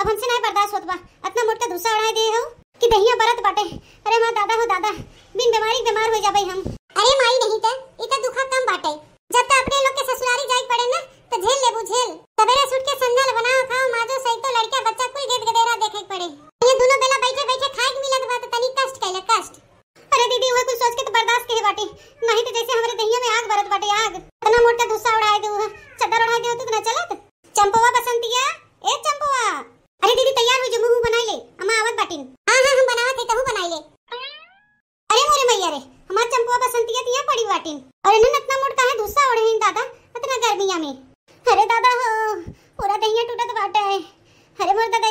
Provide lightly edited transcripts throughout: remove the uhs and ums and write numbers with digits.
अब हमसे नहीं बर्दाश्त होत बा। इतना मोट का धुसा उड़ाए दे हो कि दहिया बरत बाटे। अरे मां दादा हो दादा, बिन बीमारी बीमार हो जाबे हम। अरे माई नहीं त इता दुखा कम बाटे। जब तक अपने लोग के ससुरारी जाई पड़े ना तो झेल लेबू झेल। सवेरे उठ के संदल बनाओ खाओ माजो सही तो लड़का बच्चा कुल गेद गदेरा देखे पड़े। ये दोनों बेला बैठे बैठे खाए के मिलत बा त तनी कष्ट कैला कष्ट। अरे दीदी वो कुछ सोच के तो बर्दाश्त के बाटे, नहीं तो जैसे हमारे दहिया में आग बरत बाटे आग। इतना मोटा धुसा उड़ाए दे, चद्दर उड़ाए दे तो ना चलत। चंपवा बसंतिया, ए चंपवा। अरे दीदी तैयार हो जो, मुंह बनाई ले, अम्मा आवत बाटिन। हां हां हम बनावत है, कहू बनाई ले। अरे मोरे मैया रे, हमार चंपवा बसंतिया तिया पड़ी बाटिन। अरे न इतना मोटा है धुसा उड़े हैं दादा इतना गर्मिया में। अरे दादा हो पूरा दहिया टूटत बाटे। अरे मोर दादा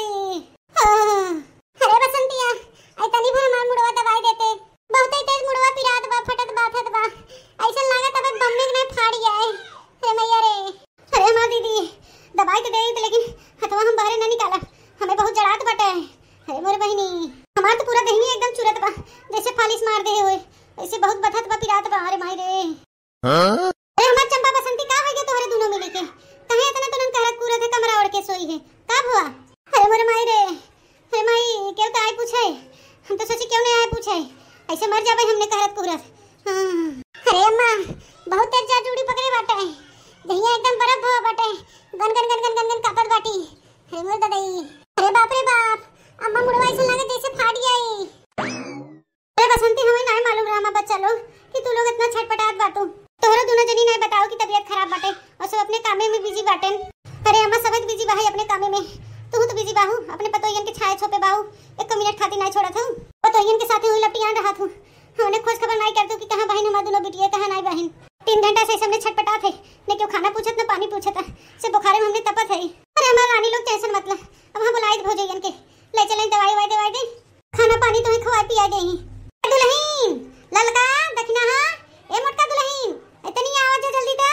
अरे बसंतिया आई तनी भर हमार मुड़वा दवाई देते। बहुत ही तेज मुड़वा पिरात बा, फटत बा ऐसा लागत अब बम में नहीं फाड़ जाए। अरे मैया रे, अरे मां दीदी दवाई तो दे लेकिन हथवा हम बाहर ना निकाला, हमें बहुत जड़ात बाटे। अरे मोर बहिनी हमार तो पूरा दहिया एकदम चुरत बा, जैसे फालिस मार दे होए ऐसे बहुत बथत बा पिरात बा। अरे माई रे अरे हमार चंपा बसंती का हो गया तोहरे दोनों मिले के? कहे इतना तुरंत कहत पूरा थे कमरा ओढ़ के सोई है का हुआ? अरे मोर माई रे, अरे माई क्यों तो आए पूछे, हम तो सोची क्यों नहीं आए पूछे, ऐसे मर जाबे हमने कहत कुरत। अरे अम्मा बहुत तेज जा जूड़ी पकड़े बाटे, दहिया एकदम बर्फ हो बाटे, गन गन गन गन गन गन कापत बाटी। अरे मोर दादाई, अरे बाप रे बाप, अम्मा मुड़वा ऐसे लगे जैसे फाट गई। अरे बसंती हमें नहीं मालूम रहा अम्मा बच्चा लोग कि तू लोग इतना छटपटात बाटू। तोहरा दोनों जनी नहीं बताओ कि तबीयत खराब बाटे और सब अपने कामे में बिजी बाटे। अरे अम्मा सब बिजी बा है अपने कामे में, तू तो बिजी बाहू अपने पतोयन के छाए छोपे बाहू, एक मिनट खातिर नहीं छोड़त हूं। पतोयन के साथ हुई लपटियां रहा हूं, हमने खोज खबर नहीं करतू कि कहां बहन हमार दोनों बिटिया कहां नहीं बहन। 3 घंटा से हमने छटपटात है, ने क्यों खाना पूछत ना पानी पूछत से बुखारे में हमने तपत है। अरे हमार रानी लोग टेंशन मतलब अब हम बुलाए भोजयन के ले चलें दवाई दवाई दे, खाना पानी तो खवा पिया दे। दुल्हन ललका दखना हां ए मोटका दुल्हन इतनी आवाज है जल्दी ता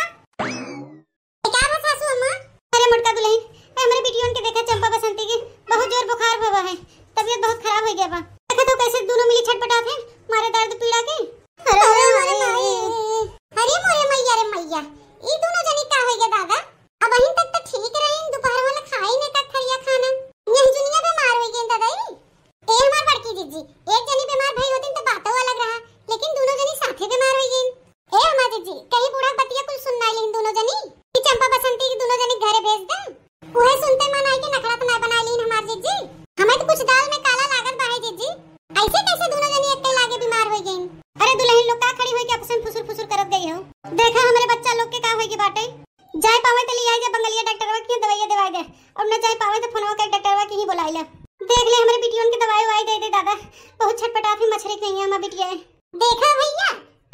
क्या बस सासू अम्मा। अरे मोटका दुल्हन हमारे बिटियों के देखा चंपा बसंती के बहुत जोर बुखार हुआ है, तबीयत बहुत खराब हो गया बा। देखा तो कैसे दोनों मिली छटपटाते हैं मारे दर्द पीड़ा के। अरे मोरे माई, अरे मोरे मैया रे मैया ई दोनों जनी का हो गया दादा? अब अहिं तक तो ठीक रही, दोपहर वाला खाई ने का खरिया खाना यह दुनिया बीमार हो गई दादाई। ए हमार बड़की जीजी एक जनी बीमार भई होतिन तो बातों अलग रहा, लेकिन दोनों जनी साथे बीमार हो गई। ए हमार जीजी कहीं बूढ़ा बतिया कुल सुनना लेकिन दोनों जनी कि चंपा बसंती की दोनों जनी घरे भेज दे। ओहे सुनते मन आई के नखरा तो नहीं बना लीन हमार जीजी, हमें तो कुछ दाल में काला लागत बा है जीजी, ऐसे कैसे दोनों जनी एक लागे बीमार हो गई। अरे दुल्हन लोग का खड़ी होई के आपस में फुसुर फुसुर करत गई हो। देखा हमारे बच्चा लोग के का होई के बाटे, जाय पावे तो ले आई जा बंगलिया डॉक्टरवा की दवाई दे और न जाय पावे तो फोनवा के डॉक्टरवा की ही बुलाई ले। देख ले हमारे बिटियों की दवाई वाई दे दादा, बहुत छटपटात है मछली नहीं है हमार बिटिया। देखा भैया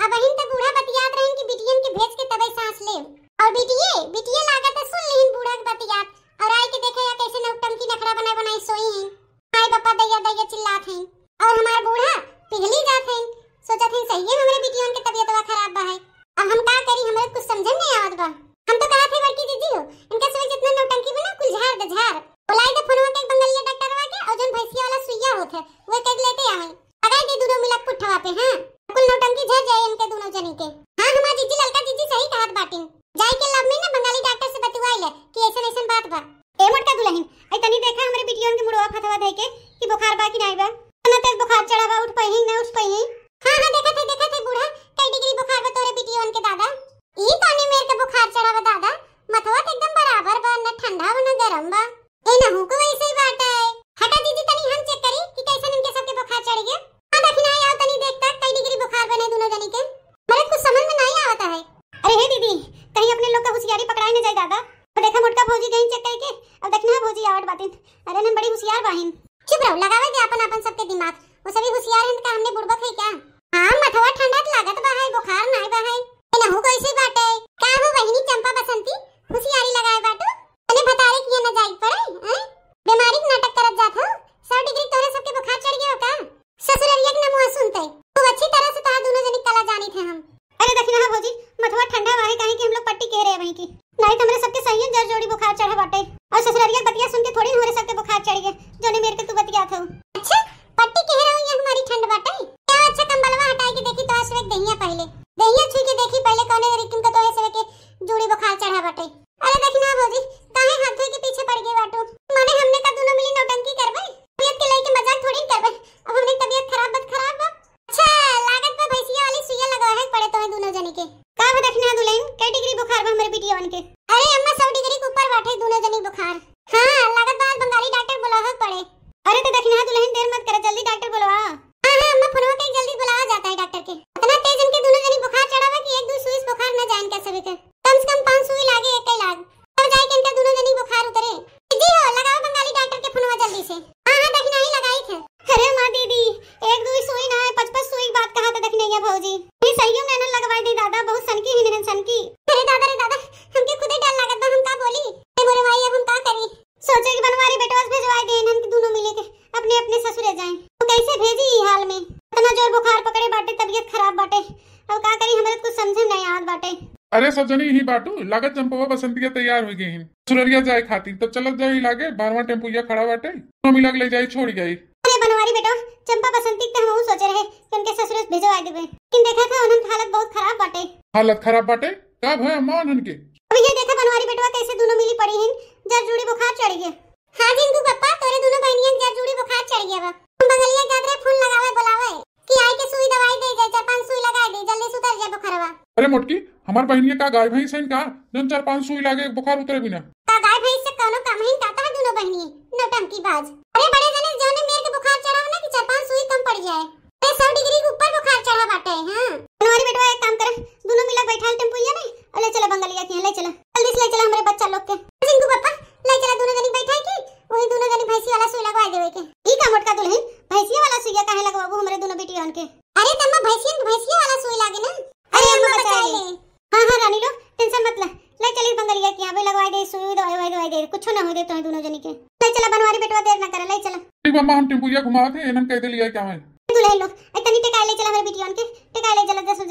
अब अहिं तो बूढ़ा बतियात रहन कि बिटियन के भेज के तबे सांस ले और बिटिया लागत है सुन लेहिन बूढ़ा के बतियात और आई के देखे या कैसे नौटंकी नखरा बनाई सोई हैं। हाय पापा दैया चिल्लात हैं और हमार बूढ़ा पिघली जात हैं, सोचत हैं सही है हमारे बिटियों के तबीयत खराब बा है। अब हम का करी, हमें कुछ समझ नहीं आवत बा। हम तो कहा थे बड़की दीदी हो इनका सोच जितना नौटंकी बना कुल झाड़ दे झाड़ बुलाई दे फोनवा के बंगलिया डॉक्टरवा के और जोन भैंसिया वाला सुइया होत है वो कर लेते आवे अगाई दे दोनों मिला पुठवा पे। हां कुल नौटंकी झड़ जाए इनके दोनों जनी के। हां हमार जीजी ललका जीजी सही कहत बाटिन, जाई के लब में ना बंगाली डॉक्टर से बतवाई ले कि ऐसन बात बा। ए मोटका दुल्हन आई तनी देखा हमरे बिटियों के मुड़वा फतवा दे के कि बुखार बा कि नहीं बा, ना तेज बुखार चढ़ा बा उठ पई ना उठ पई। हां देखा थे बूढ़ा कई डिग्री बुखार बा तोरे बिटियों के दादा? ई ताने मेरे के बुखार चढ़ा बा दादा, मथवा एकदम बराबर बा, न ठंडा बा न गरम बा। ए ना हूं को वैसे ही बात है। हटा दीजिए तनी हम चेक करी कि कैसे इनके सबके बुखार चढ़ गया। हां देखना आओ तनी देखता कई डिग्री बुखार बने दोनों जनी के, मेरे कुछ समझ में नहीं आता है। अरे हे दीदी कहीं अपने लोग का होशियारी पकड़ाई न जाए दादा। अब देखा मोटका भौजी गई चेक करके, अब देखना भौजी आवत बातिन। अरे न बड़ी होशियार बाहिन, चुप रहो लगावे दे अपन सबके दिमाग, वो सभी होशियार हैं का हमने बुड़बक है क्या? हां मथवा ठंडा लागत बा है बुखार नहीं बा है। ए ना हूं कैसे बात है का हो बहिनी चंपा बसंती होशियारी लगाए बाटू तने बतारे किए न जाई पड़े हैं? बीमारी के नाटक करत जात हो 100 डिग्री तोरे सबके बुखार चढ़ गया का? ससुररिया के नमुआ सुनते तू अच्छी तरह से ता दोनों जनी कला जानी थे हम। अरे देखना भौजी मथवा ठंडा वाहे काहे कि हम लोग पट्टी कह रहे हैं वहीं की, नहीं तो हमरे सबके सही जड़ जोड़ी बुखार चढ़ा बाटे और ससुररिया बतिया सुन के थोड़ी हमारे सबके बुखार चढ़ गए जोने मेरे के तू बतिया था। अच्छा पट्टी कह रहा हूं ये हमारी ठंड बाटे क्या? अच्छा कंबलवा हटाई के देखी तो आसवे दहिया पहले दहिया छुई के देखी पहले कौने रिकिन का तो ऐसे के जोड़ी बुखार चढ़ा बाटे। अरे देखना भौजी काहे हाथ धोई के पीछे पड़ गई बाटू, माने हमने का दोनों मिली करे कि बनवारी बेटवा भेजवाई दे इनन के दोनों मिले के अपने अपने ससुरे जाएं। तो कैसे भेजी ई हाल में? इतना जोर बुखार पकड़े बाटे, तबीयत खराब बाटे। अब का करी, हमरे कुछ समझे नहीं आवत बाटे। अरे सब जनी ही बाटू लागत चंपवा बसंतिया तैयार हो गई हैं सुररिया जाए खातिर, तब चलत जाए लागे 12वां टेम्पुया खड़ा बाटे, दोनों मिला के ले जाई छोड़ गई। अरे बनवारी बेटा, चंपा बसंती के हम सोचे रहे कि उनके ससुर भेजवा देबे, लेकिन देखा था उनन हालत बहुत खराब बाटे। हालत खराब बाटे का भय अम्मा उनके? अब ये देखा बनवारी बेटवा कैसे दोनों मिली पड़ी हैं, जड़ जुड़ी बुखार चढ़ गया। हां जिंकू पप्पा, तोरे दोनों बहनियन जड़ जुड़ी बुखार चढ़ गया बा। बंगलिया जात रे फोन लगावे बुलावे कि आई के सुई दवाई दे जाए, 4-5 सुई लगा दे, जल्दी से उतर जाए बुखारवा। अरे मोटकी, हमार बहनिया का गाय भैंस हैं का जन 4-5 सुई लागे बुखार उतरे बिना? का गाय भैंस से कोनो कम है काता है दोनों बहनिये नौटंकी बाज। अरे बड़े जने जोने मेरे के बुखार चढ़ा ना कि 4-5 सुई कम पड़ जाए। अरे 100 डिग्री के ऊपर बुखार चढ़ा बाटे। हां बनवारी बेटवा एक काम कर, दोनों मिला बैठाल टेम्पुया नहीं और ले चला बंगलिया के, ले चला जल्दी से ले चला हमरे बच्चा लोग के। जिंकू पापा ले चला, दोनों जनी बैठाई की वही दोनों जनी भैंसी वाला सुई लगवा देवे के। ई का मोटका दुल्हन भैंसिया वाला सुईया काहे लगवाबू हमरे दोनों बेटियन के? अरे तम्मा भैंसिया वाला सुई लागे ना। अरे अम्मा बचा ले। हां हां रानी लो टेंशन मत ले, ले चली बंगलिया के, यहां पे लगवा दे सुई, दवाई दे, कुछ ना हो दे तो दोनों जनी के। ले चला बनवारी बेटवा, देर ना करे, ले चला। ठीक मम्मा, हम टेम्पुया घुमाते एनन कह दे लिया क्या है दुल्हन लोग इतनी टिकाई ले चला हमरे बेटियन के, टिकाई ले चला 10